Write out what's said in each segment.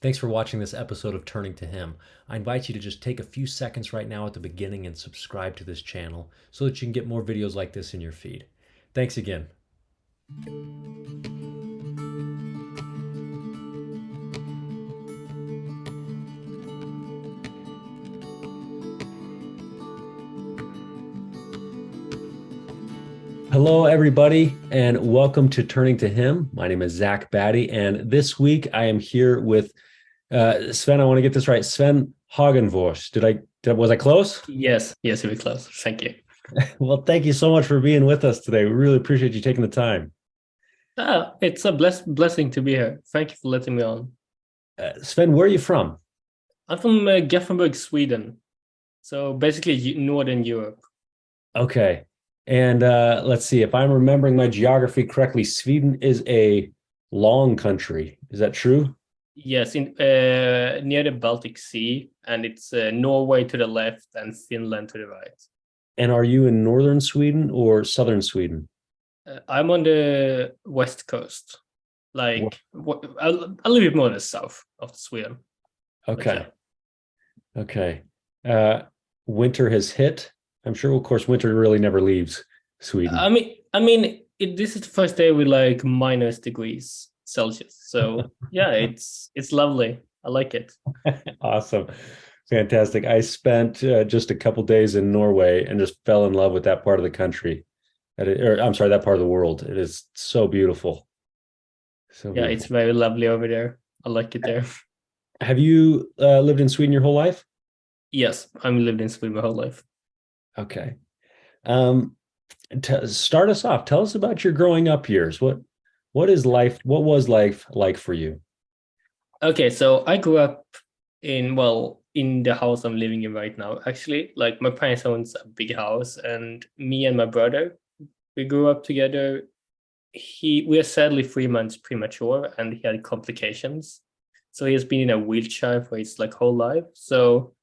Thanks for watching this episode of Turning to Him. I invite you to just take a few seconds right now at the beginning and subscribe to this channel so that you can get more videos like this in your feed. Thanks again. Hello, everybody, and welcome to Turning to Him. My name is Zach Batty, and this week I am here with Sven. I want to get this right. Sven Hagenfors. Was I close? Yes, you were close. Thank you. Well, thank you so much for being with us today. We really appreciate you taking the time. It's a blessing to be here. Thank you for letting me on. Sven, where are you from? I'm from Gothenburg, Sweden. So basically Northern Europe. Okay. And let's see, if I'm remembering my geography correctly, Sweden is a long country. Is that true? Yes, in near the Baltic Sea, and it's Norway to the left and Finland to the right. And are you in northern Sweden or southern Sweden? I'm on the west coast, like a little bit more the south of Sweden. But yeah, Okay. Okay. Uh, Winter has hit. I'm sure, of course, winter really never leaves Sweden. this is the first day with like minus degrees Celsius. So yeah, it's lovely. I like it. Awesome. Fantastic. I spent just a couple days in Norway and just fell in love with that part of the country. Or I'm sorry, that part of the world. It is so beautiful. So Yeah, it's beautiful. very lovely over there. I like it there. Have you lived in Sweden your whole life? Yes, I'm lived in Sweden my whole life. Okay. Um, to start us off, tell us about your growing up years. What is life? What was life like for you? Okay, so I grew up in the house I'm living in right now. Actually, like my parents owns a big house, and me and my brother, we grew up together. We are sadly 3 months premature, and he had complications. So he has been in a wheelchair for his like whole life. So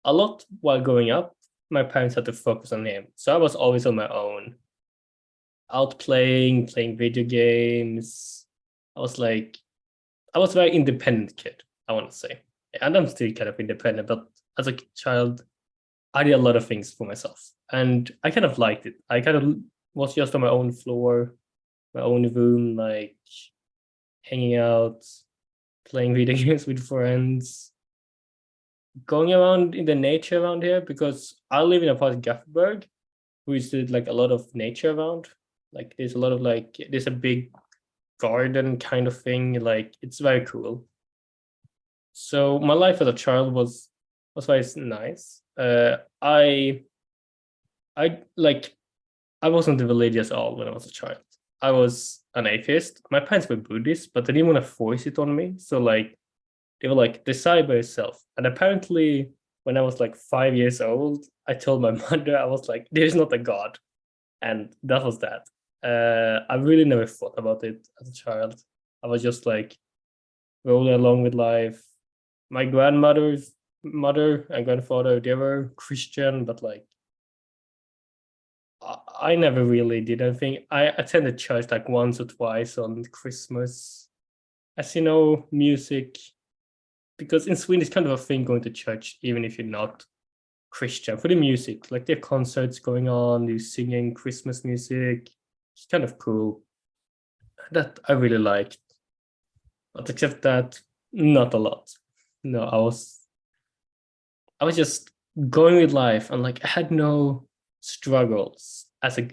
a lot while growing up, my parents had to focus on him. So I was always on my own, out playing video games. I was like, I was a very independent kid, I want to say. And I'm still kind of independent, but as a child, I did a lot of things for myself. And I kind of liked it. I kind of was just on my own floor, my own room, like hanging out, playing video games with friends, going around in the nature around here because I live in a part of Gothenburg, which is like a lot of nature around. Like there's a lot of like there's a big garden kind of thing. Like it's very cool. So my life as a child was very nice. I like I wasn't religious at all when I was a child. I was an atheist. My parents were Buddhist, but they didn't want to force it on me. So like they were like, decide by yourself. And apparently, when I was like 5 years old, I told my mother, I was like, there's not a God. And that was that. I really never thought about it as a child. I was just like rolling along with life. My grandmother's mother and grandfather, they were Christian, but like I never really did anything. I attended church like once or twice on Christmas. As you know, music, because in Sweden it's kind of a thing going to church even if you're not Christian for the music. Like there are concerts going on, you're singing Christmas music. It's kind of cool. That I really liked. But except that, not a lot. No, I was just going with life and like I had no struggles as a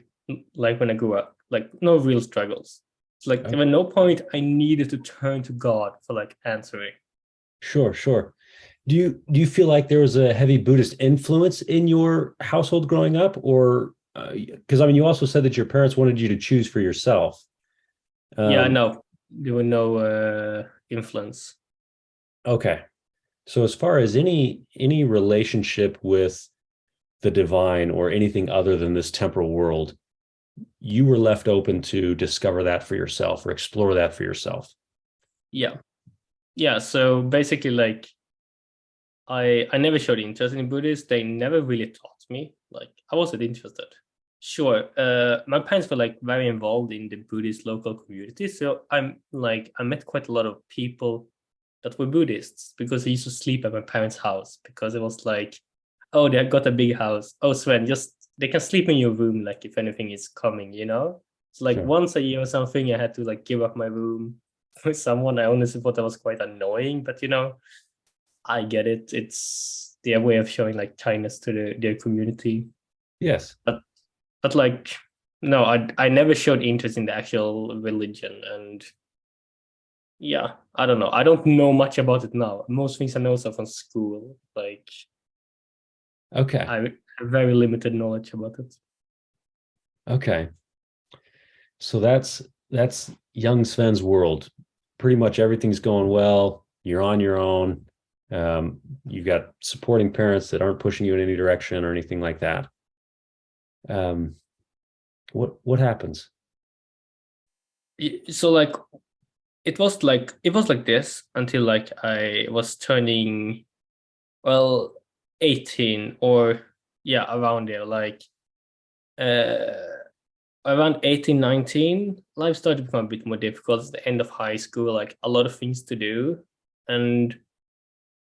like when I grew up. Like no real struggles. It's like there Oh, were no point I needed to turn to God for like answering. sure, sure. Do you feel like there was a heavy Buddhist influence in your household growing up, or because I mean, you also said that your parents wanted you to choose for yourself. Yeah, Um, no, there were no influence. okay, so as far as any relationship with the divine or anything other than this temporal world, you were left open to discover that for yourself or explore that for yourself. Yeah. Yeah. So basically, like I never showed interest in Buddhist. They never really taught me. Like I wasn't interested. Sure. My parents were like very involved in the Buddhist local community. So I met quite a lot of people that were Buddhists because they used to sleep at my parents' house because it was like, oh, they got a big house. Oh, Sven, just they can sleep in your room, like if anything is coming, you know? So like Sure. once a year or something, I had to like give up my room for someone. I honestly thought that was quite annoying, but I get it. It's their way of showing like kindness to their community. Yes. But like no, I never showed interest in the actual religion. And yeah, I don't know. I don't know much about it now. Most things I know are from school. Like Okay. I have very limited knowledge about it. Okay. So that's young Sven's world. Pretty much everything's going well. You're on your own. You've got supporting parents that aren't pushing you in any direction or anything like that. Um, what happens? So like it was like this until like I was turning, well, 18, or yeah, around there, like uh around 18, 19, life started to become a bit more difficult. It's the end of high school, like a lot of things to do. And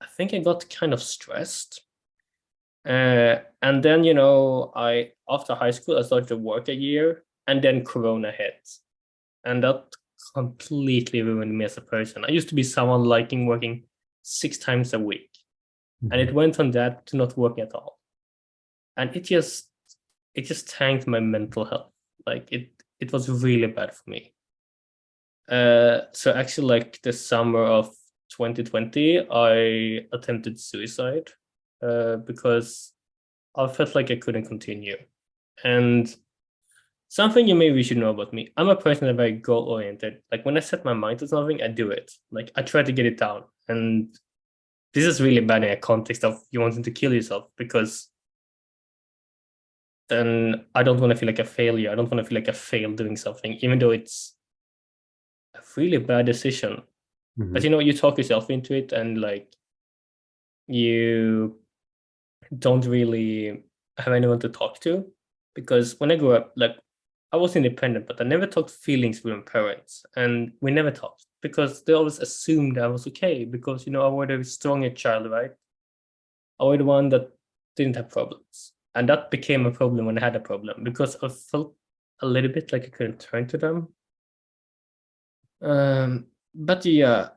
I think I got kind of stressed. And then, I after high school, I started to work a year, and then Corona hit. And that completely ruined me as a person. I used to be someone liking working 6 times a week, and Mhm. it went from that to not working at all. And it just tanked my mental health. Like it was really bad for me. So actually, like the summer of 2020, I attempted suicide because I felt like I couldn't continue. And something you maybe should know about me: I'm a person that's very goal oriented. Like when I set my mind to something, I do it. Like I try to get it down. And this is really bad in a context of you wanting to kill yourself, because then I don't want to feel like a failure. I don't want to feel like I failed doing something, even though it's a really bad decision. But Mhm. you talk yourself into it, and like you don't really have anyone to talk to. Because when I grew up, like I was independent, but I never talked feelings with my parents, and we never talked because they always assumed I was okay because I was a stronger child, right? I was the one that didn't have problems, and that became a problem when I had a problem because I felt a little bit like I couldn't turn to them. But yeah,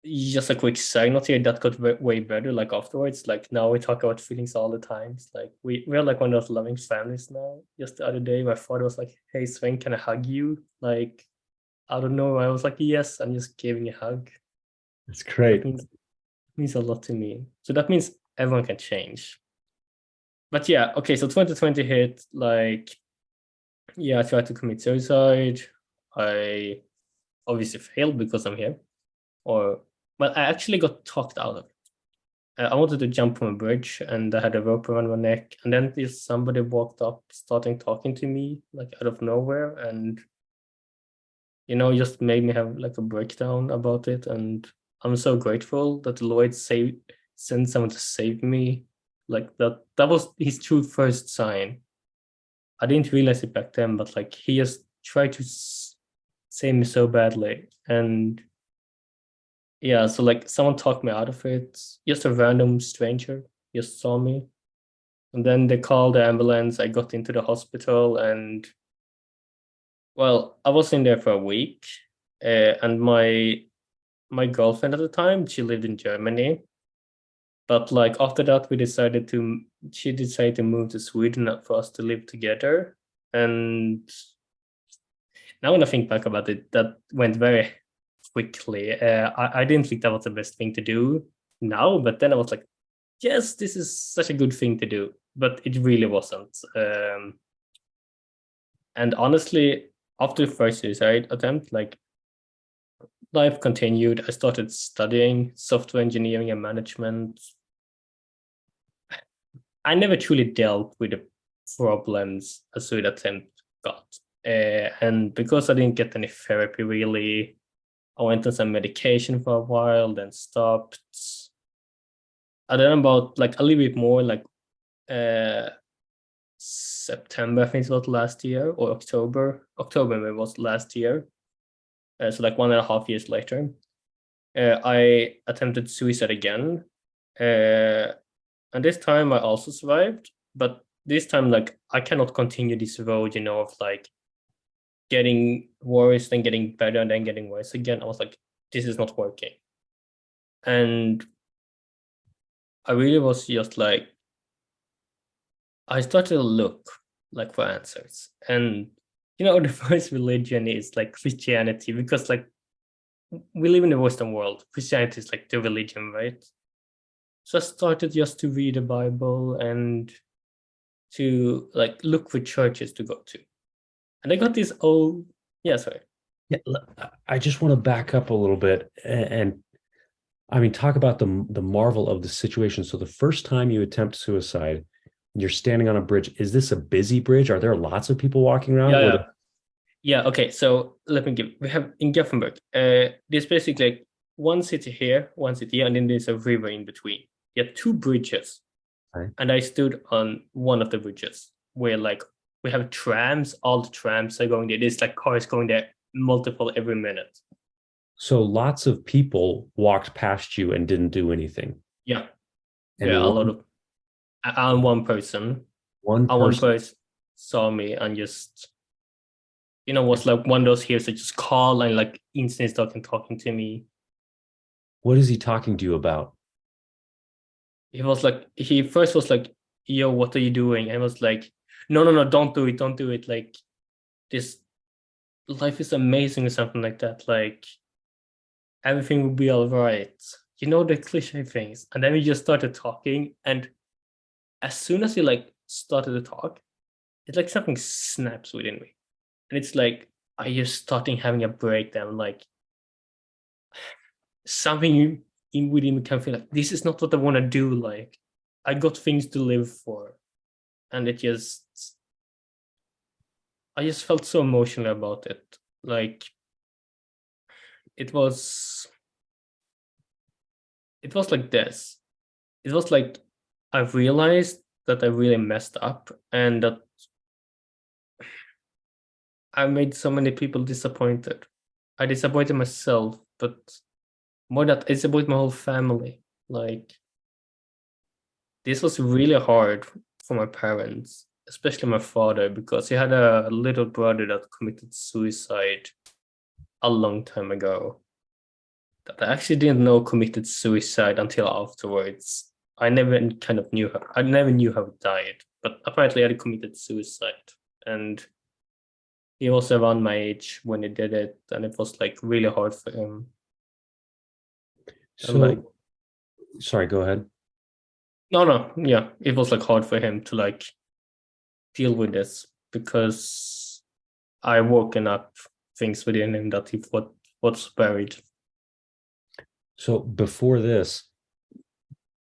just a quick side note here, that got way better. Like afterwards, like now we talk about feelings all the time. It's like we're like one of those loving families now. Just the other day, my father was like, "Hey Sven, can I hug you?" Like I don't know. I was like, "Yes," and just giving a hug. That's That great. means a lot to me. So that means everyone can change. But yeah, okay. So 2020 hit. Like yeah, I tried to commit suicide. I obviously failed because I'm here. Or but I actually got talked out of it. I wanted to jump from a bridge, and I had a rope around my neck. And then this somebody walked up, starting talking to me like out of nowhere, and just made me have like a breakdown about it. And I'm so grateful that the Lord sent someone to save me. Like that was his true first sign. I didn't realize it back then, but like he just tried to save me so badly. And yeah, so like someone talked me out of it. Just a random stranger just saw me. And then they called the ambulance. I got into the hospital, and well, I was in there for a week. And my girlfriend at the time, she lived in Germany. But like after that, she decided to move to Sweden for us to live together. And now when I think back about it, that went very quickly. I didn't think that was the best thing to do now, but then I was like, yes, this is such a good thing to do. But it really wasn't. And honestly, after the first suicide attempt, like life continued. I started studying software engineering and management. I never truly dealt with the problems a suicide attempt got. And because I didn't get any therapy really, I went on some medication for a while, then stopped. And then about like a little bit more, like uh September, I think it was last year, or October. October maybe was last year. So like 1.5 years later. I attempted suicide again. Uh, and this time I also survived, but this time like I cannot continue this road, of like getting worse, then getting better, and then getting worse again. I was like, this is not working. And I really was just like, I started to look like for answers. And the first religion is like Christianity, because like we live in the Western world. Christianity is like the religion, right? So I started just to read the Bible and to like look for churches to go to. And I got this old, yeah, sorry. Yeah, I just want to back up a little bit and I mean talk about the marvel of the situation. So the first time you attempt suicide, you're standing on a bridge. Is this a busy bridge? Are there lots of people walking around? Yeah, Or yeah. Yeah, okay. So let me give, we have in Gothenburg, there's basically like one city here, one city here, and then there's a river in between. You have two bridges, okay. and I stood on one of the bridges where like we have trams, all the trams are going there. There's like cars going there multiple every minute. So lots of people walked past you and didn't do anything. Yeah, And yeah, a lot of, and one one person, person saw me and just, was like one of those here that just call and like instantly started talking to me. what is he talking to you about? He first was like, yo, what are you doing? And I was like, no, no, no, don't do it, don't do it. Like, this life is amazing or something like that. Like, everything will be all right. The cliche things. And then we just started talking. And as soon as he like started to talk, it's like something snaps within me. And it's like, I just starting having a breakdown. Like, something in within me can feel like, this is not what I want to do. Like, I got things to live for. And I just felt so emotional about it. Like, it was it was like this. It was like I realized that I really messed up and that I made so many people disappointed. I disappointed myself, but more that I disappointed my whole family. Like, this was really hard for my parents, especially my father, because he had a little brother that committed suicide a long time ago. That I actually didn't know committed suicide until afterwards. I never kind of knew how, I never knew how he died, but apparently he had committed suicide. And he was around my age when he did it, and it was like really hard for him. And like, So, sorry, go ahead. no, no, yeah, it was like hard for him to like deal with this because I woken up things within him that he thought was buried. So before this,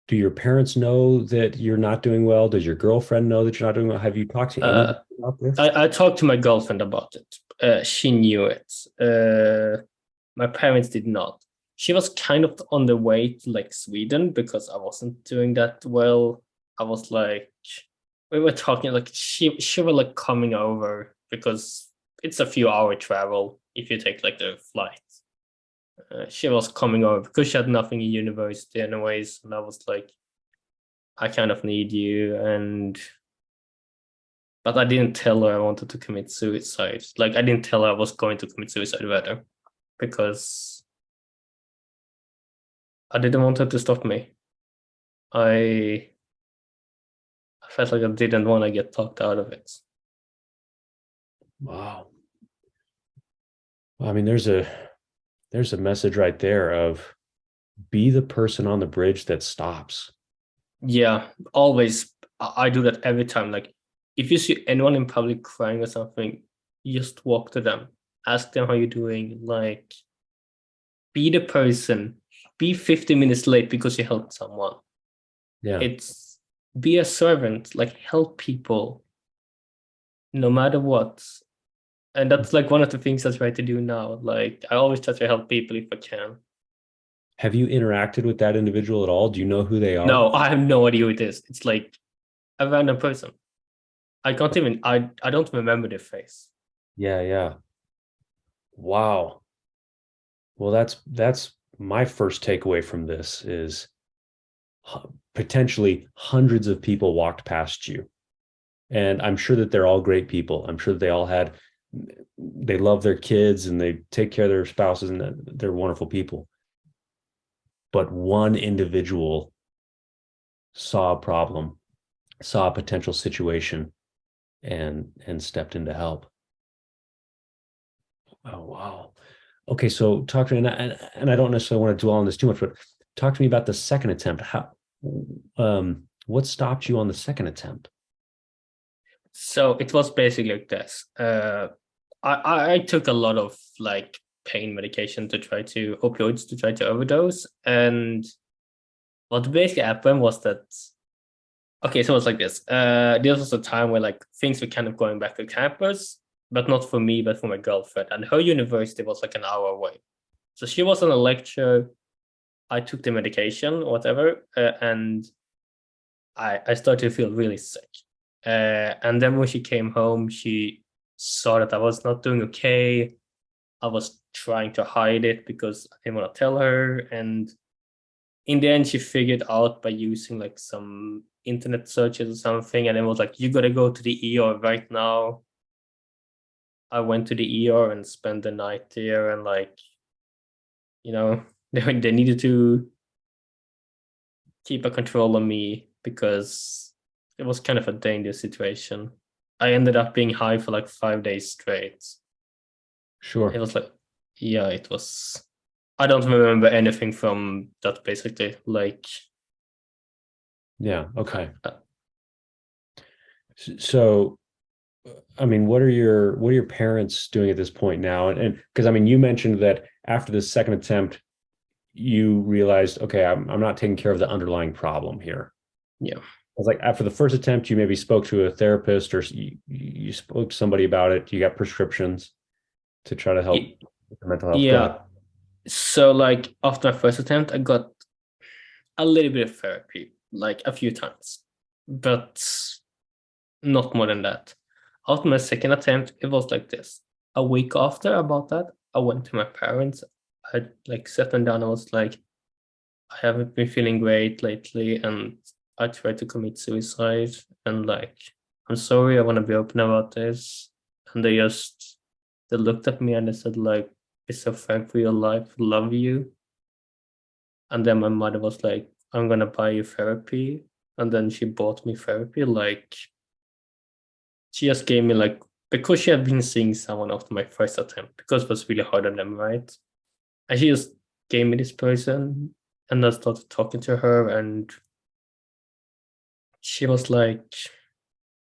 do your parents know that you're not doing well? Does your girlfriend know that you're not doing well? Have you talked to Uh, anybody about this? I talked to my girlfriend about it. She knew it. My parents did not. She was kind of on the way to like Sweden because I wasn't doing that well. I was like, we were talking like she was like coming over because it's a few hour travel if you take like the flight. She was coming over because she had nothing in university anyways, and I was like, I kind of need you, and but I didn't tell her I wanted to commit suicide. Like, I didn't tell her I was going to commit suicide rather, because I didn't want her to stop me. I I felt like I didn't want to get talked out of it. Wow. Well, I mean, there's a message right there of be the person on the bridge that stops. Yeah, always. I do that every time. Like, if you see anyone in public crying or something, you just walk to them, ask them how you're doing. Like, be the person. Be 50 minutes late because you helped someone. Yeah. It's be a servant. Like, help people no matter what. And that's like one of the things I try to do now. Like, I always try to help people if I can. Have you interacted with that individual at all? Do you know who they are? No, I have no idea who it is. It's like a random person. I can't even I don't remember their face. Yeah, yeah. Wow. Well, that's my first takeaway from this is potentially hundreds of people walked past you. And I'm sure that they're all great people. I'm sure that they love their kids and they take care of their spouses and they're wonderful people. But one individual saw a problem, saw a potential situation, and stepped in to help. Oh wow. Okay, so talk to me, and I don't necessarily want to dwell on this too much, but talk to me about the second attempt. What stopped you on the second attempt? So it was basically like this. I took a lot of like pain medication to try to opioids to try to overdose. And what basically happened was that okay, so it was like this. This was a time where like things were kind of going back to campus, but not for me, but for my girlfriend. And her university was like an hour away. So she was on a lecture. I took the medication, whatever, and I started to feel really sick. And then when she came home, she saw that I was not doing okay. I was trying to hide it because I didn't want to tell her. And in the end, she figured out by using like some internet searches or something. And it was like, you got to go to the ER right now. I went to the ER and spent the night there. And like, you know, they needed to keep a control on me because it was kind of a dangerous situation. I ended up being high for like 5 days straight. It Sure. was like, yeah, it was. I don't remember anything from that basically. Like, Yeah. uh, Okay. uh, So, I mean, what are your parents doing at this point now? And because I mean, you mentioned that after the second attempt, you realized, okay, I'm not taking care of the underlying problem here. yeah. It's like after the first attempt, you maybe spoke to a therapist or you spoke to somebody about it. You got prescriptions to try to help with your mental health. Go ahead. Yeah. So like after my first attempt, I got a little bit of therapy, like a few times, but not more than that. After my second attempt, it was like this. A week after about that, I went to my parents. I like sat them down. I was like, I haven't been feeling great lately, and I tried to commit suicide. And like, I'm sorry. I want to be open about this. And they looked at me and they said like, "Be so thankful for your life. Love you." And then my mother was like, "I'm gonna buy you therapy." And then she bought me therapy. Like, she just gave me like because she had been seeing someone after my first attempt because it was really hard on them, right? And she just gave me this person, and I started talking to her, and she was like,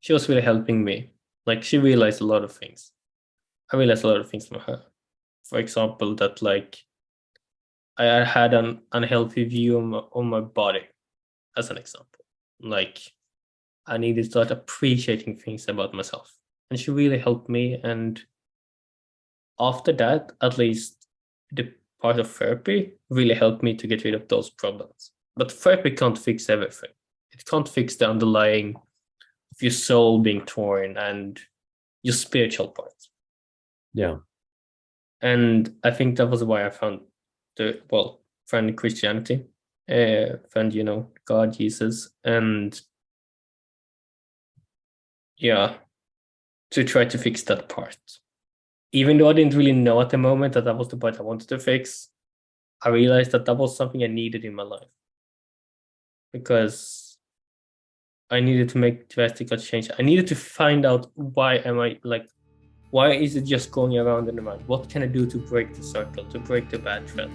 she was really helping me. Like she realized a lot of things. I realized a lot of things from her. For example, that like I had an unhealthy view on my body, as an example. Like I needed to start appreciating things about myself. And she really helped me. And after that, at least the part of therapy really helped me to get rid of those problems. But therapy can't fix everything. It can't fix the underlying of your soul being torn and your spiritual part. Yeah. And I think that was why I found found Christianity, found, God, Jesus, and yeah, to try to fix that part. Even though I didn't really know at the moment that that was the part I wanted to fix, I realized that that was something I needed in my life because I needed to make drastic change. I needed to find out why is it just going around and around? What can I do to break the circle, to break the bad trend?